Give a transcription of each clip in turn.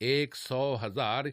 100,000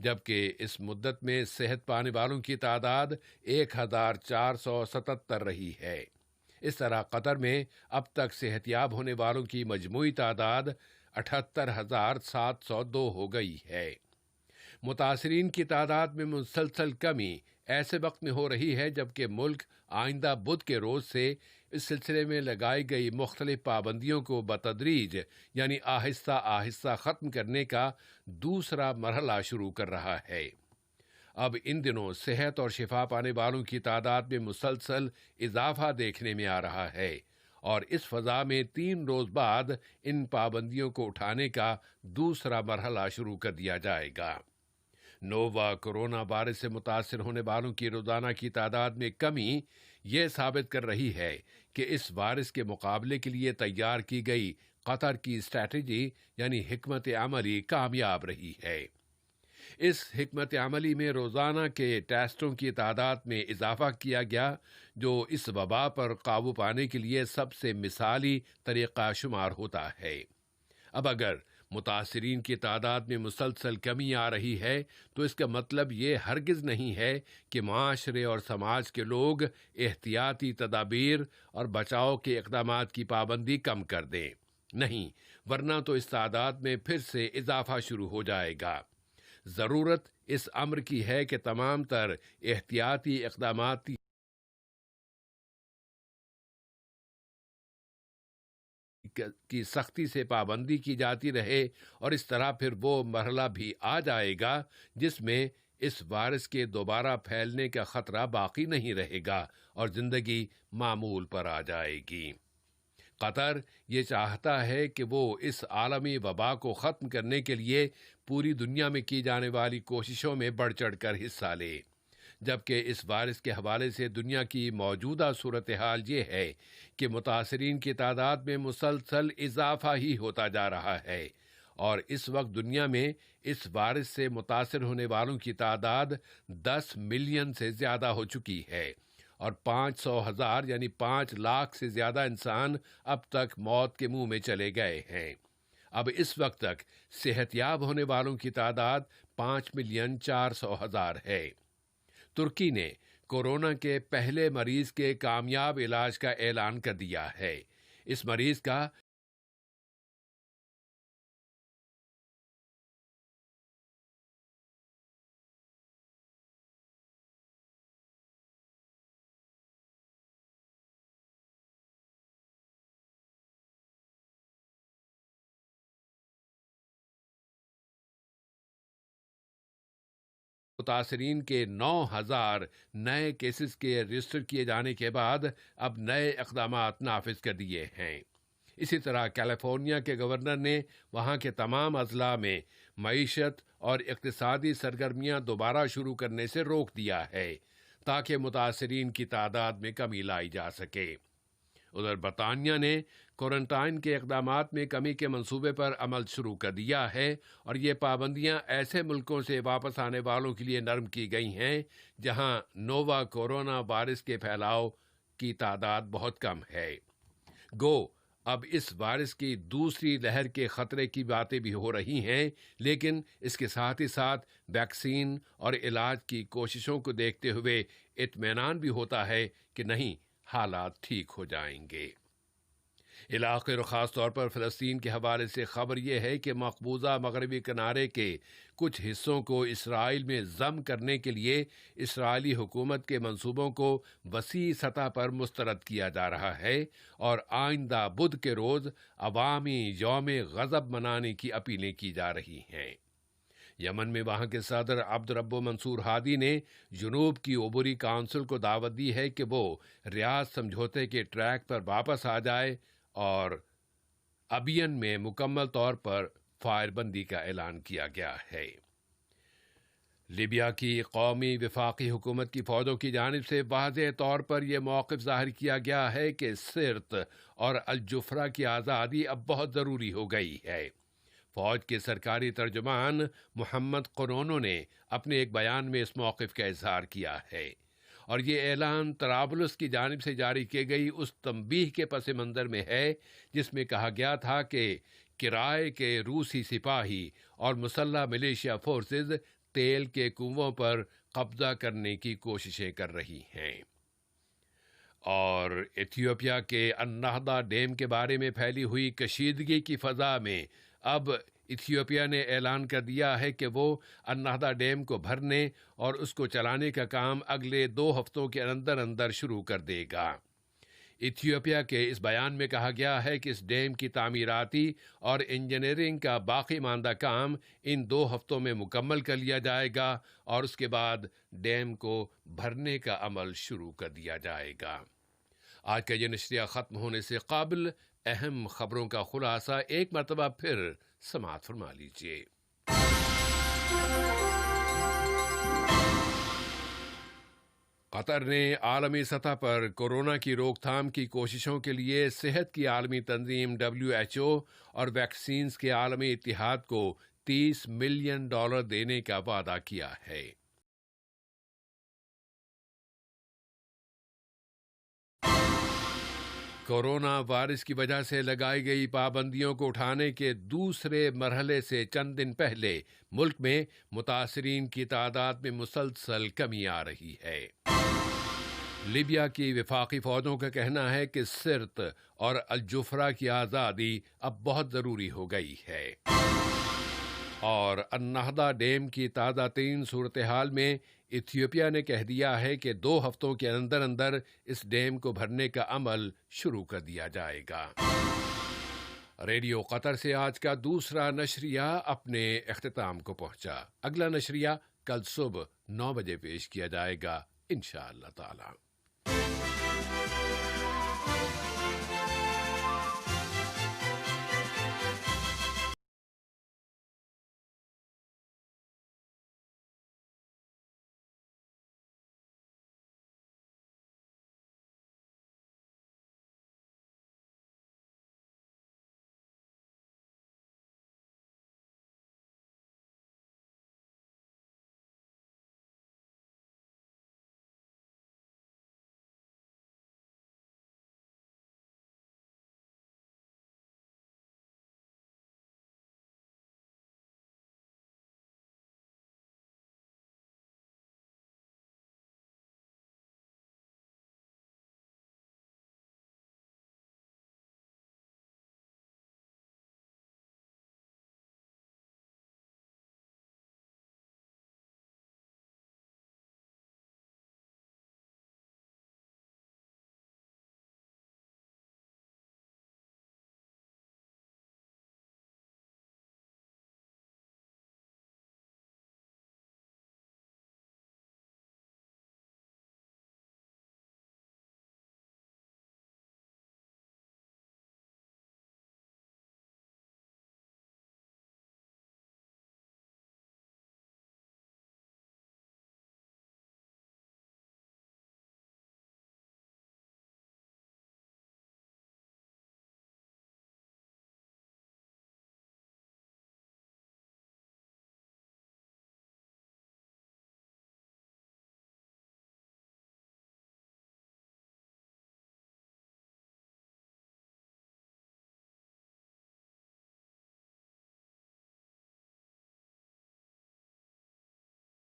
جبکہ اس مدت میں صحت پانے والوں کی تعداد 1477 رہی ہے۔ اس طرح قطر میں اب تک صحت یاب ہونے والوں کی مجموعی تعداد 78,702 ہو گئی ہے۔ متاثرین کی تعداد میں مسلسل کمی ایسے وقت میں ہو رہی ہے جبکہ ملک آئندہ بدھ کے روز سے اس سلسلے میں لگائی گئی مختلف پابندیوں کو بتدریج یعنی آہستہ آہستہ ختم کرنے کا دوسرا مرحلہ شروع کر رہا ہے۔ اب ان دنوں صحت اور شفا پانے والوں کی تعداد میں مسلسل اضافہ دیکھنے میں آ رہا ہے، اور اس فضا میں 3 روز بعد ان پابندیوں کو اٹھانے کا دوسرا مرحلہ شروع کر دیا جائے گا۔ نووا کورونا وائرس سے متاثر ہونے والوں کی روزانہ کی تعداد میں کمی یہ ثابت کر رہی ہے کہ اس وائرس کے مقابلے کے لیے تیار کی گئی قطر کی اسٹریٹجی یعنی حکمت عملی کامیاب رہی ہے۔ اس حکمت عملی میں روزانہ کے ٹیسٹوں کی تعداد میں اضافہ کیا گیا، جو اس وبا پر قابو پانے کے لیے سب سے مثالی طریقہ شمار ہوتا ہے۔ اب اگر متاثرین کی تعداد میں مسلسل کمی آ رہی ہے تو اس کا مطلب یہ ہرگز نہیں ہے کہ معاشرے اور سماج کے لوگ احتیاطی تدابیر اور بچاؤ کے اقدامات کی پابندی کم کر دیں۔ نہیں، ورنہ تو اس تعداد میں پھر سے اضافہ شروع ہو جائے گا۔ ضرورت اس امر کی ہے کہ تمام تر احتیاطی اقدامات کی سختی سے پابندی کی جاتی رہے، اور اس طرح پھر وہ مرحلہ بھی آ جائے گا جس میں اس وائرس کے دوبارہ پھیلنے کا خطرہ باقی نہیں رہے گا اور زندگی معمول پر آ جائے گی۔ قطر یہ چاہتا ہے کہ وہ اس عالمی وبا کو ختم کرنے کے لیے پوری دنیا میں کی جانے والی کوششوں میں بڑھ چڑھ کر حصہ لے، جبکہ اس وائرس کے حوالے سے دنیا کی موجودہ صورتحال یہ ہے کہ متاثرین کی تعداد میں مسلسل اضافہ ہی ہوتا جا رہا ہے، اور اس وقت دنیا میں اس وائرس سے متاثر ہونے والوں کی تعداد 10 ملین سے زیادہ ہو چکی ہے، اور 500,000 یعنی 5 لاکھ سے زیادہ انسان اب تک موت کے منہ میں چلے گئے ہیں۔ اب اس وقت تک صحت یاب ہونے والوں کی تعداد 5,400,000 ہے۔ ترکی نے کورونا کے پہلے مریض کے کامیاب علاج کا اعلان کر دیا ہے۔ اس مریض کا متاثرین کے 9,000 نئے کیسز کے رجسٹر کیے جانے کے بعد اب نئے اقدامات نافذ کر دیے ہیں۔ اسی طرح کیلیفورنیا کے گورنر نے وہاں کے تمام اضلاع میں معیشت اور اقتصادی سرگرمیاں دوبارہ شروع کرنے سے روک دیا ہے تاکہ متاثرین کی تعداد میں کمی لائی جا سکے۔ ادھر برطانیہ نے کوارنٹائن کے اقدامات میں کمی کے منصوبے پر عمل شروع کر دیا ہے، اور یہ پابندیاں ایسے ملکوں سے واپس آنے والوں کے لیے نرم کی گئی ہیں جہاں نووا کورونا وائرس کے پھیلاؤ کی تعداد بہت کم ہے۔ گو اب اس وائرس کی دوسری لہر کے خطرے کی باتیں بھی ہو رہی ہیں، لیکن اس کے ساتھ ہی ساتھ ویکسین اور علاج کی کوششوں کو دیکھتے ہوئے اطمینان بھی ہوتا ہے کہ نہیں، حالات ٹھیک ہو جائیں گے۔ علاقے اور خاص طور پر فلسطین کے حوالے سے خبر یہ ہے کہ مقبوضہ مغربی کنارے کے کچھ حصوں کو اسرائیل میں ضم کرنے کے لیے اسرائیلی حکومت کے منصوبوں کو وسیع سطح پر مسترد کیا جا رہا ہے، اور آئندہ بدھ کے روز عوامی یوم غضب منانے کی اپیلیں کی جا رہی ہیں۔ یمن میں وہاں کے صدر عبد ربو منصور ہادی نے جنوب کی عبوری کونسل کو دعوت دی ہے کہ وہ ریاض سمجھوتے کے ٹریک پر واپس آ جائے، اور ابین میں مکمل طور پر فائر بندی کا اعلان کیا گیا ہے۔ لیبیا کی قومی وفاقی حکومت کی فوجوں کی جانب سے واضح طور پر یہ موقف ظاہر کیا گیا ہے کہ سرت اور الجفرہ کی آزادی اب بہت ضروری ہو گئی ہے۔ فوج کے سرکاری ترجمان محمد قنونو نے اپنے ایک بیان میں اس موقف کا اظہار کیا ہے، اور یہ اعلان طرابلس کی جانب سے جاری کی گئی اس تنبیہ کے پس منظر میں ہے جس میں کہا گیا تھا کہ کرائے کے روسی سپاہی اور مسلح ملیشیا فورسز تیل کے کنووں پر قبضہ کرنے کی کوششیں کر رہی ہیں۔ اور ایتھیوپیا کے النہدہ ڈیم کے بارے میں پھیلی ہوئی کشیدگی کی فضا میں اب ایتھیوپیا نے اعلان کر دیا ہے کہ وہ النہدہ ڈیم کو بھرنے اور اس کو چلانے کا کام اگلے 2 ہفتوں کے اندر اندر شروع کر دے گا۔ ایتھیوپیا کے اس بیان میں کہا گیا ہے کہ اس ڈیم کی تعمیراتی اور انجینئرنگ کا باقی ماندہ کام ان 2 ہفتوں میں مکمل کر لیا جائے گا اور اس کے بعد ڈیم کو بھرنے کا عمل شروع کر دیا جائے گا۔ آج کا یہ نشریہ ختم ہونے سے قبل اہم خبروں کا خلاصہ ایک مرتبہ پھر سماعت فرما لیجیے۔ قطر نے عالمی سطح پر کورونا کی روک تھام کی کوششوں کے لیے صحت کی عالمی تنظیم WHO اور ویکسینز کے عالمی اتحاد کو $30 ملین دینے کا وعدہ کیا ہے۔ کورونا وائرس کی وجہ سے لگائی گئی پابندیوں کو اٹھانے کے دوسرے مرحلے سے چند دن پہلے ملک میں متاثرین کی تعداد میں مسلسل کمی آ رہی ہے۔ لیبیا کی وفاقی فوجوں کا کہنا ہے کہ سرت اور الجفرا کی آزادی اب بہت ضروری ہو گئی ہے۔ اور النہدہ ڈیم کی تازہ ترین صورتحال میں ایتھیوپیا نے کہہ دیا ہے کہ 2 ہفتوں کے اندر اندر اس ڈیم کو بھرنے کا عمل شروع کر دیا جائے گا۔ ریڈیو قطر سے آج کا دوسرا نشریہ اپنے اختتام کو پہنچا۔ اگلا نشریہ کل صبح 9 بجے پیش کیا جائے گا انشاءاللہ تعالی۔